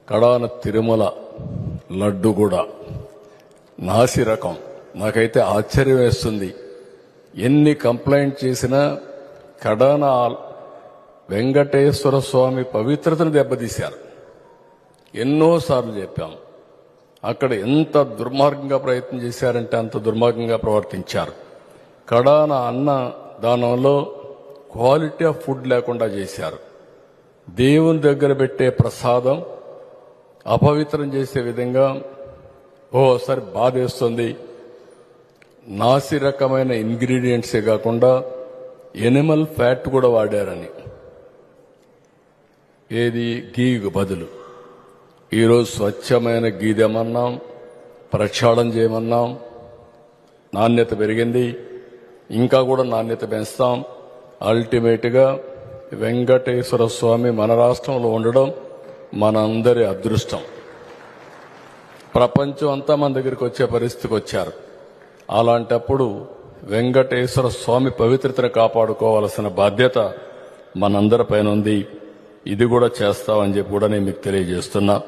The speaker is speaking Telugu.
కడాన తిరుమల లడ్డు కూడా నాసి రకం. నాకైతే ఆశ్చర్యం వేస్తుంది. ఎన్ని కంప్లైంట్ చేసినా కడాన వెంకటేశ్వర స్వామి పవిత్రతను దెబ్బతీశారు. ఎన్నోసార్లు చెప్పాం. అక్కడ ఎంత దుర్మార్గంగా ప్రయత్నం చేశారంటే అంత దుర్మార్గంగా ప్రవర్తించారు. కడాన అన్న దానంలో క్వాలిటీ ఆఫ్ ఫుడ్ లేకుండా చేశారు. దేవుని దగ్గర పెట్టే ప్రసాదం అపవిత్రం చేసే విధంగా ఓసారి బాధేస్తుంది. నాసి రకమైన ఇంగ్రీడియంట్సే కాకుండా ఎనిమల్ ఫ్యాట్ కూడా వాడారని. ఏది గీకు బదులు ఈరోజు స్వచ్ఛమైన గీ తెమన్నాం, ప్రక్షాళన చేయమన్నాం. నాణ్యత పెరిగింది, ఇంకా కూడా నాణ్యత పెంచుతాం. అల్టిమేట్గా వెంకటేశ్వర స్వామి మన రాష్ట్రంలో ఉండడం మనందరి అదృష్టం. ప్రపంచం అంతా మన దగ్గరికి వచ్చే పరిస్థితికి వచ్చారు. అలాంటప్పుడు వెంకటేశ్వర స్వామి పవిత్రతను కాపాడుకోవాల్సిన బాధ్యత మనందరిపైన ఉంది. ఇది కూడా చేస్తామని చెప్పి కూడా నేను మీకు తెలియజేస్తున్నా.